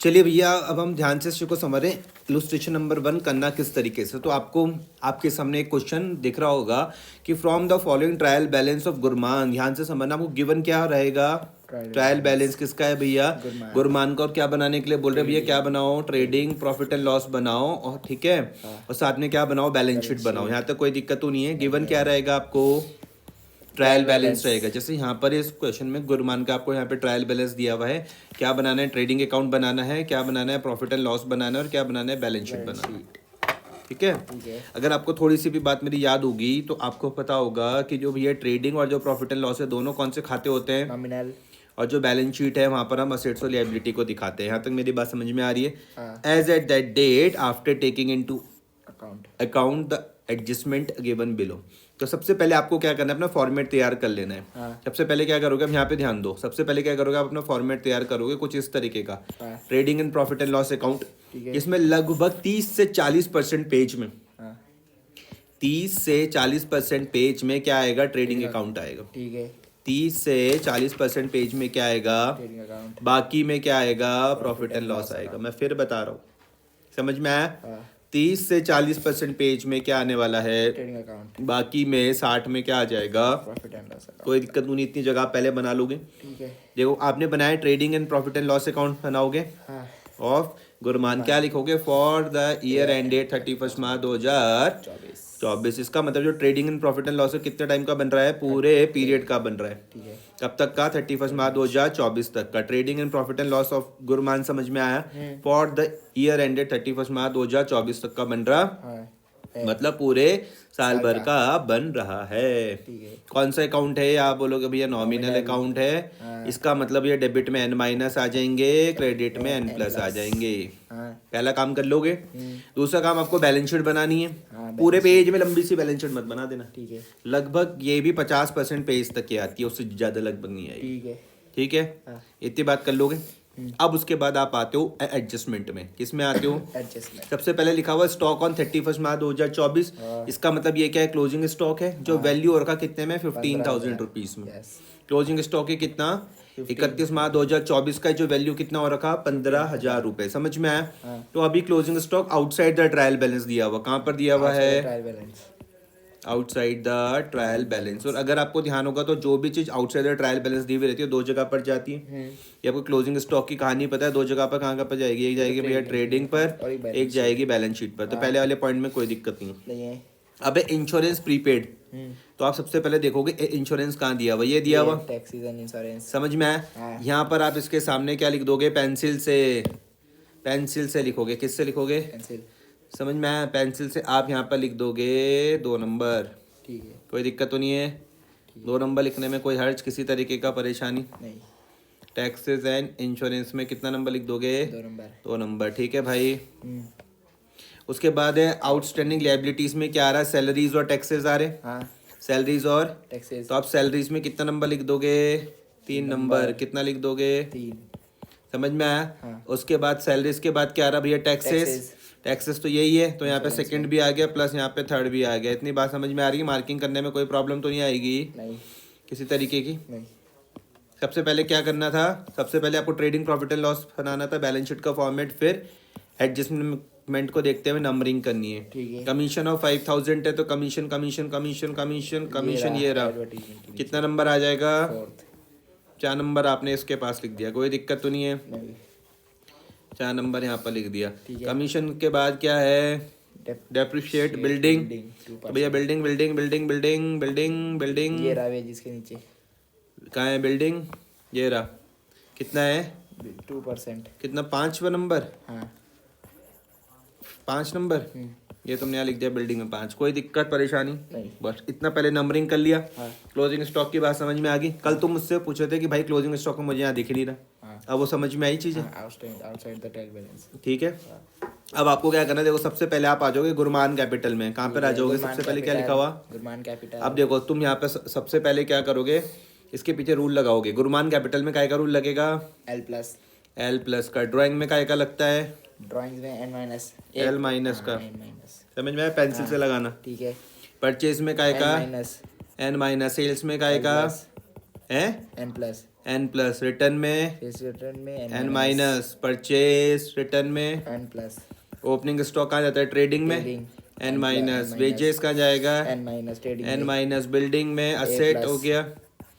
चलिए भैया, अब हम ध्यान से इसको समझ रहे हैं। इलुस्ट्रेशन नंबर 1 करना किस तरीके से। तो आपको आपके सामने एक क्वेश्चन दिख रहा होगा कि from the following trial balance of Gurman. ध्यान से समझना, आपको गिवन क्या रहेगा, ट्रायल बैलेंस किसका है भैया, गुरमान का। और क्या बनाने के लिए बोल रहे हैं भैया, क्या बनाओ, ट्रेडिंग प्रॉफिट एंड लॉस बनाओ, और ठीक है, और साथ में क्या बनाओ, बैलेंस शीट बनाओ। यहाँ तक कोई दिक्कत तो नहीं है। गिवन क्या रहेगा आपको, ट्रायल बैलेंस रहेगा। जैसे यहाँ पर इस क्वेश्चन में गुरमान का आपको यहाँ पे ट्रायल बैलेंस दिया हुआ है। क्या बनाना है, ट्रेडिंग अकाउंट बनाना है, क्या बनाना है, प्रॉफिट एंड लॉस बनाना है, और क्या बनाना है, बैलेंस शीट बनाना है। ठीक है। अगर आपको थोड़ी सी भी बात मेरी याद होगी तो आपको पता होगा कि जो भैया ट्रेडिंग और जो प्रॉफिट एंड लॉस है, दोनों कौन से खाते होते हैं, नॉमिनल। और जो बैलेंस शीट है वहां पर हम असेट्स और लायबिलिटी को दिखाते हैं। यहाँ तक मेरी बात समझ में आ रही है। As at that date after taking into account the adjustment given below. तो सबसे पहले आपको क्या करना है, अपना फॉर्मेट तैयार कर लेना है। सबसे पहले क्या करोगे, अब यहाँ पे ध्यान दो। सबसे पहले क्या करोगे, आप अपना फॉर्मेट तैयार करोगे कुछ इस तरीके का, trading and profit and loss account. इसमें लगभग 30 से 40% पेज में 30 से 40% पेज में क्या आएगा, ट्रेडिंग अकाउंट आएगा। ठीक है। 30 से 40% पेज में क्या आएगा, ट्रेडिंग अकाउंट। बाकी में क्या आएगा, प्रॉफिट एंड लॉस आएगा। मैं फिर बता रहा हूँ, समझ में आया। 30 से 40% पेज में क्या आने वाला है, ट्रेडिंग अकाउंट। बाकी में 60 में क्या आ जाएगा, प्रॉफिट एंड लॉस अकाउंट। कोई दिक्कत नहीं, इतनी जगह पहले बना लोगे। ठीक है। देखो आपने बनाया trading and profit and loss account बनाओगे ऑफ गुरमान। क्या लिखोगे, for the year ended 31 March 2024। इसका मतलब जो trading and profit and loss कितने टाइम का बन रहा है, पूरे पीरियड का बन रहा है। ठीक है। कब तक का, 31 मार्च 2024 तक का। Trading and profit and loss of Gurman समझ में आया। For the year ended 31 March 2024 तक का बन रहा, मतलब पूरे साल भर का बन रहा है। कौन सा अकाउंट है, आप बोलोगे भैया नॉमिनल अकाउंट है। इसका मतलब ये डेबिट में n माइनस आ जाएंगे, क्रेडिट में n प्लस आ जाएंगे। पहला काम कर लोगे। दूसरा काम आपको बैलेंस शीट बनानी है। पूरे पेज में लंबी सी बैलेंस शीट मत बना देना। ठीक है। लगभग ये भी 50% पेज तक की आती है, उससे ज्यादा लगभग नहीं आएगी। ठीक है। ठीक है, इतनी बात कर लोगे। अब उसके बाद आप आते हो एडजस्टमेंट में। किस में आते हो, एडजस्टमेंट। सबसे पहले लिखा हुआ स्टॉक ऑन 31 मार्च 2024। इसका मतलब ये क्या है, क्लोजिंग स्टॉक है, जो वैल्यू और का कितने में, 15,000 रुपीज में। क्लोजिंग स्टॉक है कितना, 31 मार्च 2024 का जो वैल्यू कितना हो रखा, 15,000 रुपए। समझ में आया। तो अभी closing stock outside the trial balance दिया हुआ, कहाँ पर दिया हुआ है, trial balance, outside the trial balance. और अगर आपको ध्यान होगा तो जो भी चीज outside the trial balance the हुई रहती है, दो जगह पर जाती है। ये आपको क्लोजिंग स्टॉक की कहानी पता है, दो जगह पर कहाँ पर जाएगी, एक जाएगी भैया ट्रेडिंग पर, एक जाएगी बैलेंस शीट पर। तो पहले वाले पॉइंट में कोई दिक्कत नहीं है। अब इंश्योरेंस प्रीपेड, तो आप सबसे पहले देखोगे इंश्योरेंस कहाँ दिया हुआ, ये दिया हुआ, टैक्सेस एंड इंश्योरेंस। समझ में आया। यहाँ पर आप इसके सामने क्या लिख दोगे, पेंसिल से लिखोगे। किससे लिखोगे, पेंसिल। समझ में आया। पेंसिल से आप यहाँ पर लिख दोगे 2 नंबर। ठीक है, कोई दिक्कत तो नहीं है। 2 नंबर लिखने में कोई हर्ज, किसी तरीके का परेशानी नहीं। टैक्सेस एंड इंश्योरेंस में कितना नंबर लिख दोगे, 2 नंबर। ठीक है भाई। उसके बाद है आउटस्टैंडिंग लायबिलिटीज में क्या आ रहा है, सैलरीज और टैक्सेस आ रहे। सैलरीज और टैक्सेस, तो आप सैलरीज में कितना नंबर लिख दोगे, 3 नंबर। कितना लिख दोगे, 3। समझ में आया। उसके बाद सैलरीज के बाद क्या आ रहा भैया, टैक्सेस तो यही है, तो यहाँ पे सेकंड भी आ गया, प्लस यहाँ पे थर्ड भी आ गया। इतनी बात समझ में आ रही है। मार्किंग करने में कोई प्रॉब्लम तो नहीं आएगी, नहीं किसी तरीके की, नहीं। सबसे पहले क्या करना था, सबसे पहले आपको ट्रेडिंग प्रॉफिट एंड लॉस बनाना था, बैलेंस शीट का फॉर्मेट, फिर एडजस्टमेंट को देखते हुए नंबरिंग करनी है। ठीक है। कमीशन ऑफ 5,000 है तो commission commission commission commission commission ये रहा, कितना नंबर आ जाएगा, 4 नंबर आपने इसके पास लिख दिया, कोई दिक्कत तो नहीं है, नहीं। 4 नंबर यहाँ पर लिख दिया। कमीशन के बाद क्या है, डेप्रिशिएट बिल्डिंग। तो भैया building building building building building building, ये रहा जिसके नीचे कहाँ है बिल्डिंग, ये रहा। कितना है, 2%। कितना, 5वां नंबर, हाँ 5 नंबर। ये तुमने यहाँ लिख दिया बिल्डिंग में 5, कोई दिक्कत परेशानी नहीं। बस इतना पहले नंबरिंग कर लिया। क्लोजिंग स्टॉक की बात समझ में आ गई। कल तुम मुझसे पूछे थे कि भाई क्लोजिंग स्टॉक में मुझे यहाँ दिख नहीं रहा, अब वो समझ में आई चीजें, आउटसाइड द ट्रायल बैलेंस। ठीक है। अब आपको क्या करना है, देखो सबसे पहले आप आ जाओगे गुरमान कैपिटल में। कहाँ पर आ जाओगे, सबसे पहले क्या लिखा हुआ, गुरमान कैपिटल। अब देखो तुम यहाँ पे सबसे पहले क्या करोगे, इसके पीछे रूल लगाओगे। गुरमान कैपिटल में काय का रूल लगेगा, L प्लस का। ड्राइंग में काय का लगता है, ड्राइंग में L माइनस का। समझ में आया, पेंसिल से लगाना। ठीक है। परचेज में काय का, N माइनस। सेल्स में काय का है, N plus. N plus, return में फिर रिटर्न में एन माइनस, परचेज रिटर्न में एन प्लस, ओपनिंग स्टॉक कहाँ जाता है ट्रेडिंग में ट्रेडिंग एन माइनस, वेजेस कहाँ जाएगा एन माइनस, ट्रेडिंग एन में माइनस, बिल्डिंग में असेट हो गया,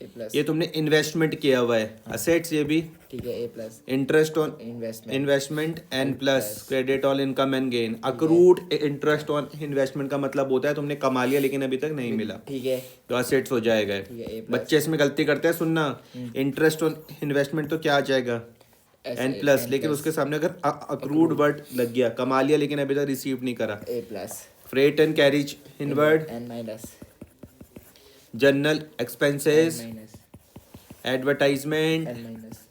ए प्लस, ये तुमने इन्वेस्टमेंट किया हुआ है असेट्स, ये भी ठीक है A plus, interest on investment investment N plus, plus, credit on income and gain, accrued interest on investment का मतलब होता है तुमने कमा लिया लेकिन अभी तक नहीं मिला, ठीक है, तो असेट्स हो जाएगा। ठीक है ए बच्चे इसमें गलती करते हैं, सुनना, इंटरेस्ट ऑन इन्वेस्टमेंट तो क्या आ जाएगा एन प्लस, लेकिन उसके सामने अगर अक्रूड वर्ड लग गया, कमा लिया लेकिन अभी तक रिसीव नहीं करा, A plus, freight and carriage inward, N minus, general expenses, minus, advertisement, N minus,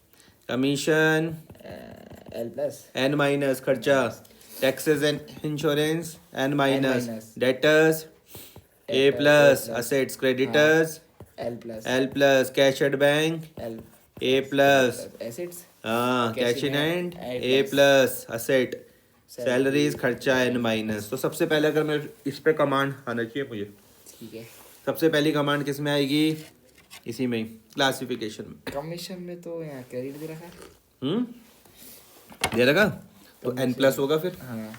commission L plus, N minus, खर्चा, taxes and insurance N minus, minus, debtors A plus, assets creditors L plus, L plus, cash at bank L A plus, assets, हाँ cash in hand A A plus, asset salaries खर्चा N minus. तो सबसे पहले अगर मैं इस पे command आना चाहिए मुझे, ठीक है। सबसे पहली कमांड किस में आएगी, इसी में क्लासिफिकेशन में। कमीशन में तो यहाँ क्रेडिट दे रखा है, दे रखा, तो एन प्लस होगा फिर, हाँ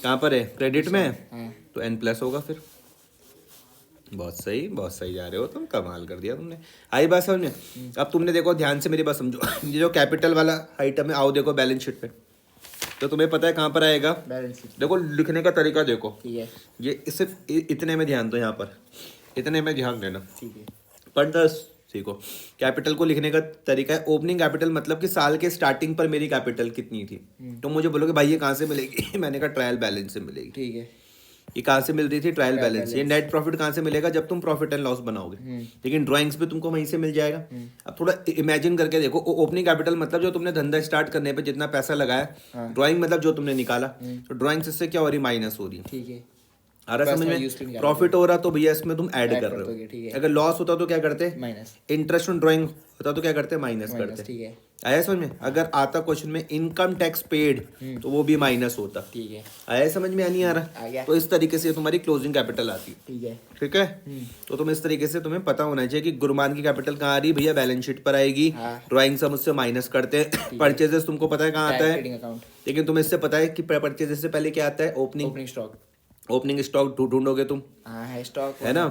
कहाँ पर है क्रेडिट में, हाँ, तो एन प्लस होगा फिर। बहुत सही जा रहे हो तुम, कमाल कर दिया तुमने। आई बात समझ में? अब तुमने देखो ध्यान से मेरी बात समझो, ये जो कैपिटल वाला आइटम है, आओ देखो बैलेंस शीट पे, तो तुम्हें पता है कहाँ पर आएगा, बैलेंस शीट, देखो लिखने का तरीका देखो, ठीक है, ये सिर्फ इतने में ध्यान दो, यहाँ पर इतने में ध्यान देना, ठीक है, पर 10 सीखो। कैपिटल को लिखने का तरीका है, ओपनिंग कैपिटल मतलब कि साल के स्टार्टिंग पर मेरी कैपिटल कितनी थी, तो मुझे बोलोगे भाई ये कहाँ से मिलेगी मैंने कहा ट्रायल बैलेंस से मिलेगी। ठीक है, ये कहाँ से मिल रही थी, ट्रायल बैलेंस। ये नेट प्रॉफिट कहाँ से मिलेगा, जब तुम प्रॉफिट एंड लॉस बनाओगे, लेकिन ड्राइंग्स पे तुमको वहीं से मिल जाएगा। अब थोड़ा इमेजिन करके देखो, ओपनिंग कैपिटल मतलब जो तुमने धंधा स्टार्ट करने पे जितना पैसा लगाया, ड्राइंग मतलब जो तुमने निकाला, तो ड्राइंग से क्या हो रही, माइनस हो रही है। ठीक है, आ रहा समझ में? प्रॉफिट हो रहा तो भैया इसमें तुम ऐड कर रहे हो, अगर लॉस होता तो क्या करते, माइनस, इंटरेस्ट ऑन ड्राइंग होता तो क्या करते, माइनस करते। ठीक है, आया समझ में? अगर आता क्वेश्चन में इनकम टैक्स पेड, तो वो भी माइनस होता। ठीक है, आया समझ में? नहीं आ आ रहा? गया। तो इस तरीके से तुम्हारी क्लोजिंग कैपिटल आती है। ठीक है, ठीक है, तो तुम इस तरीके से तुम्हें पता होना चाहिए कि गुरमान की कैपिटल कहाँ आ रही है भैया, बैलेंस शीट पर आएगी। हाँ। ड्राइंग सब उससे माइनस करते हैं। परचेजेस तुमको पता है कहाँ आता है, ट्रेडिंग अकाउंट, लेकिन तुम्हें इससे पता है कि परचेजेस से पहले क्या आता है, opening. Opening stock, opening stock ढूंढोगे तुम, हाँ है स्टॉक, है ना,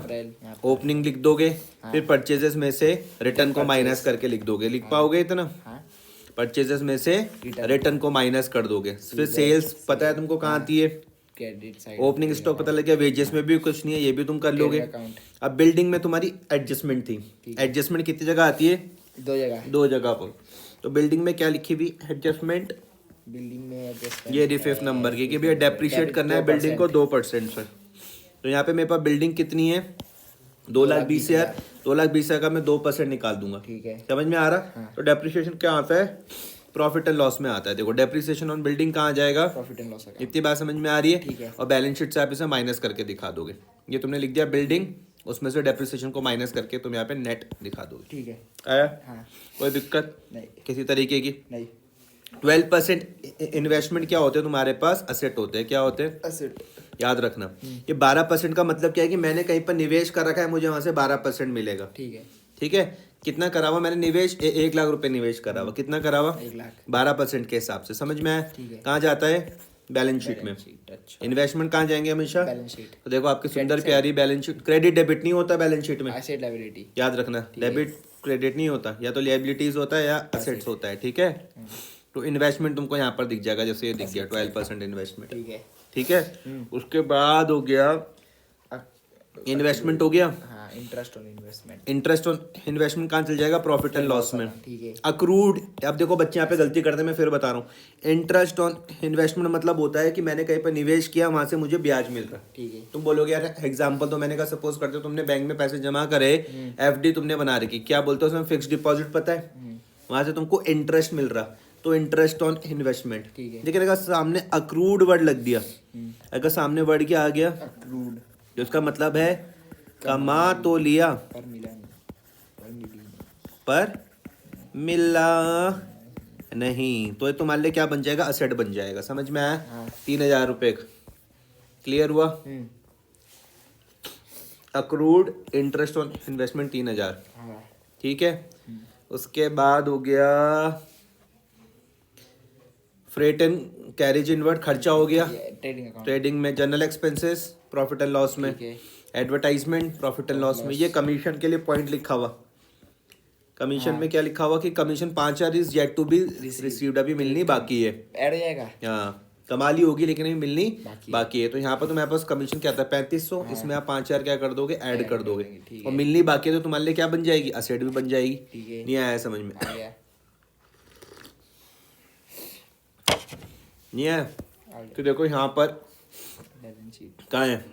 ओपनिंग लिख दोगे, फिर परचेजेस में से रिटर्न को माइनस करके लिख दोगे, लिख पाओगे इतना? हाँ, परचेजेस में से रिटर्न को माइनस कर दोगे। फिर सेल्स पता है तुमको कहाँ आती है, क्रेडिट साइड, ओपनिंग स्टॉक पता लग गया, वेजेस में भी कुछ नहीं है, ये भी तुम कर लोगे। अकाउंट, अब बिल्डिंग में तुम्हारी एडजस्टमेंट थी, एडजस्टमेंट कितनी जगह आती है, दो जगह पर। तो बिल्डिंग में क्या लिखी हुई, एडजस्टमेंट, बिल्डिंग में एडजस्टमेंट, ये फिफ्थ नंबर की कि भैया डेप्रिशिएट करना है बिल्डिंग को 2% पर। तो यहाँ पे मेरे पास बिल्डिंग कितनी है, 2,20,000, 2,20,000 का मैं 2% निकाल दूंगा। ठीक है, समझ में आ रहा? तो डेप्रिसिएशन क्या आता है, प्रॉफिट एंड लॉस में आता है। देखो डेप्रिसिएशन ऑन बिल्डिंग कहाँ जाएगा, प्रॉफिट एंड लॉस अकाउंट, इतनी बात समझ में आ रही ठीक है? है। और बैलेंस शीट से आप इसे माइनस करके दिखा दोगे। ये तुमने लिख दिया बिल्डिंग, उसमें से डेप्रिसिएशन को माइनस करके तुम यहाँ पे नेट दिखा दोगे। ठीक है, आया? हाँ, कोई दिक्कत नहीं, किसी तरीके की? नहीं, 12% इन्वेस्टमेंट क्या होते हैं तुम्हारे पास, असेट होते हैं। क्या होते हैं, असेट, याद रखना। ये 12% का मतलब क्या है कि मैंने कहीं पर निवेश कर रखा है, मुझे वहां से 12% मिलेगा। ठीक है, ठीक है, कितना करा हुआ मैंने निवेश, 1 लाख रुपए निवेश करा हुआ, कितना करा हुआ, 1 लाख, 12% के हिसाब से। समझ में आया? ठीक है। कहाँ जाता है, बैलेंस शीट में। अच्छा, इन्वेस्टमेंट कहाँ जाएंगे हमेशा, बैलेंस शीट, तो देखो आपकी सुंदर प्यारी बैलेंस शीट। क्रेडिट डेबिट नहीं होता बैलेंस शीट में, एसेट लायबिलिटी, याद रखना। डेबिट क्रेडिट नहीं होता, या तो लिएबिलिटीज होता है या असेट्स होता है। ठीक है, तो इन्वेस्टमेंट तुमको यहाँ पर दिख जाएगा, जैसे ये दिख गया 12% इन्वेस्टमेंट। ठीक है, ठीक है, उसके बाद हो गया इन्वेस्टमेंट, हो गया हाँ, interest on investment, interest on investment कहाँ चल जाएगा, प्रॉफिट एंड लॉस में। ठीक है, अक्रूड, अब देखो बच्चे यहाँ पे गलती करते हैं, मैं फिर बता रहा हूँ। इंटरेस्ट ऑन इन्वेस्टमेंट मतलब होता है कि मैंने कहीं पर निवेश किया, वहां से मुझे ब्याज मिल रहा है। ठीक है, तुम बोलोगे यार एग्जाम्पल तो मैंने कहा, सपोज करते हो तुमने बैंक में पैसे जमा करे, एफडी तुमने बना रखी, क्या बोलते हो उसमें, फिक्स डिपॉजिट, पता है, वहां से तुमको इंटरेस्ट मिल रहा, तो इंटरेस्ट ऑन इन्वेस्टमेंट। ठीक है, लेकिन अगर सामने अक्रूड वर्ड लग दिया, अगर सामने वर्ड क्या आ गया, अक्रूड, जिसका मतलब है कमा तो लिया पर मिला नहीं, पर मिला नहीं, तो ये तुम्हारे लिए क्या बन जाएगा, असेट बन जाएगा। समझ में आया? हाँ। 3,000 रुपये का क्लियर हुआ। अक्रूड इंटरेस्ट ऑन इन्वेस्टमेंट 3,000, हाँ, ठीक है। उसके बाद हो गया फ्रेट एंड कैरेज इनवर्ड, खर्चा हो गया। Trading account. ट्रेडिंग में general expenses profit and loss में, ठीक है। एडवर्टाइजमेंट प्रॉफिट एंड लॉस में। ये कमीशन के लिए पॉइंट लिखा हुआ, कमीशन में क्या लिखा हुआ कि commission 5,000 is yet to be received, अभी मिलनी बाकी है। ऐड हो जाएगा। हाँ कमाली होगी लेकिन अभी मिलनी बाकी बाकी है। तो यहाँ पर तुम्हारे पास कमीशन क्या था 3500, इसमें आप 5,000 क्या कर दोगे, ऐड कर दोगे। करेंगे, ठीक और मिलनी बाकी है तो तुम्हारे लिए क्या बन जाएगी, असेट भी बन जाएगी। ठीक है। नहीं आया समझ में, आ गया। नहीं आया। आ गया। तो देखो यहाँ पर बैलेंस शीट। कहाँ है,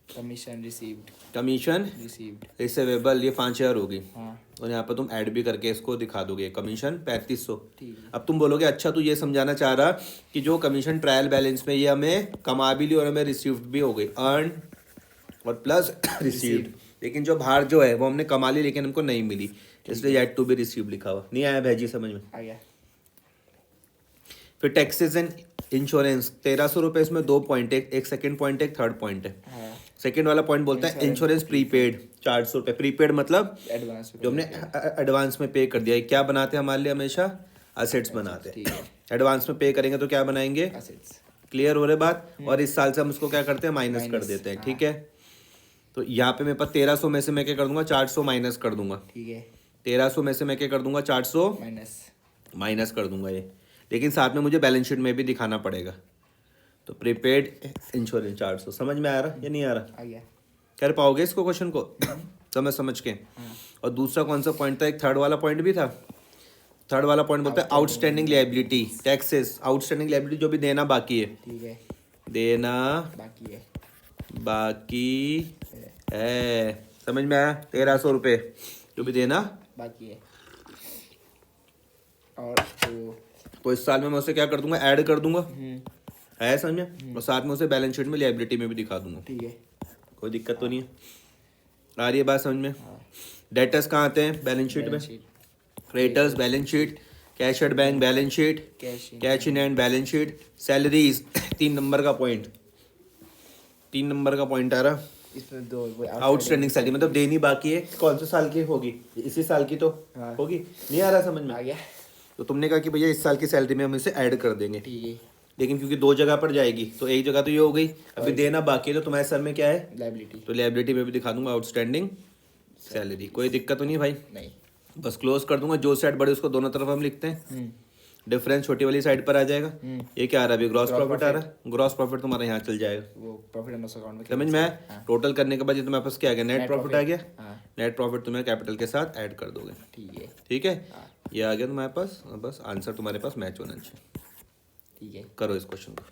commission received. Commission received. Receivable, ये 5,000 होगी। हाँ। और यहाँ पर तुम ऐड भी करके इसको दिखा दोगे, कमीशन 3500। ठीक है। अब तुम बोलोगे अच्छा तू ये समझाना चाह रहा कि जो कमीशन ट्रायल बैलेंस में ये हमें कमा भी ली और हमें रिसीव्ड भी हो गई, अर्न और प्लस रिसीव्ड, लेकिन जो बाहर जो है वो हमने कमा ली लेकिन हमको नहीं मिली, इसलिए येट टू बी रिसीव्ड लिखा हुआ। नहीं आया भाई समझ में। आ गया। फिर टैक्सेस एंड इंश्योरेंस 1,300 रुपये, इसमें 2 पॉइंट है, एक सेकंड पॉइंट है, एक थर्ड पॉइंट है। हाँ। सेकंड वाला पॉइंट बोलता है इंश्योरेंस प्रीपेड 400 रुपये। प्रीपेड मतलब एडवांस। जो हमने एडवांस में पे कर दिया है। क्या बनाते हैं हमारे लिए हमेशा, असेट्स बनाते ठीक है। हैं। एडवांस में पे करेंगे तो क्या बनाएंगे, असेट्स। क्लियर हो रहे बात। और इस साल से हम उसको क्या करते हैं, माइनस कर देते हैं। ठीक है, तो यहाँ पे मेरे पास 1,300 में से मैं क्या कर दूंगा, 400 माइनस कर दूंगा। ठीक है। 1,300 में से मैं क्या कर दूंगा, 400 माइनस। माइनस कर दूंगा ये, लेकिन साथ में मुझे बैलेंस शीट में भी दिखाना पड़ेगा। तो प्रीपेड इंश्योरेंस 400, समझ में आ रहा या नहीं आ रहा, आ गया। कर पाओगे इसको क्वेश्चन को समझ के। और दूसरा कौन सा पॉइंट था, एक थर्ड वाला पॉइंट भी था। थर्ड वाला पॉइंट बोलता है outstanding liability, taxes, outstanding liability जो भी देना बाकी है, ठीक है। देना बाकी है। बाकी है, समझ में आया। 1,300 रुपये जो भी देना बाकी है। और तो इस साल में मैं उसे क्या कर दूंगा, ऐड कर दूंगा, हम्म। है समझ में। और साथ में उसे बैलेंस शीट में लायबिलिटी में भी दिखा दूंगा। ठीक है। कोई दिक्कत तो नहीं है, आ रही है बात समझ में। हाँ। डेटर्स कहाँ आते हैं, बैलेंस शीट में। Balance sheet. Creditors balance sheet, cash at bank balance sheet, cash in hand balance sheet, salaries 3 number का पॉइंट, 3 नंबर का पॉइंट आ रहा। इसमें दो आउटस्टैंडिंग सैलरी मतलब देनी बाकी है, कौन से साल की होगी, इसी साल की तो हाँ। होगी। नहीं आ रहा समझ में, आ गया। तो तुमने कहा कि भैया इस साल की सैलरी में हम इसे ऐड कर देंगे, ठीक है। लेकिन क्योंकि 2 जगह पर जाएगी तो एक जगह तो ये हो गई, अभी देना बाकी है तो तुम्हारे सर में क्या है, लायबिलिटी। तो लायबिलिटी में भी दिखा दूंगा आउटस्टैंडिंग सैलरी। कोई दिक्कत तो नहीं भाई, नहीं। बस क्लोज कर दूंगा। जो साइड बड़ी उसको दोनों तरफ हम लिखते हैं, डिफरेंस छोटी वाली साइड पर आ जाएगा। ये क्या आ रहा है अभी, ग्रॉस प्रॉफिट आ रहा है। ग्रॉस प्रॉफिट तुम्हारा यहाँ चल जाएगा, वो प्रॉफिट एंड लॉस अकाउंट में समझ में आया। टोटल करने के बाद ये तुम्हारे पास क्या आ गया, नेट प्रॉफिट आ गया। हाँ। नेट प्रॉफिट तुम्हें कैपिटल के साथ ऐड कर दोगे। ठीक है। ठीक है, ये आ गया तुम्हारे पास। बस आंसर तुम्हारे पास मैच होना चाहिए। ठीक है। करो इस क्वेश्चन को।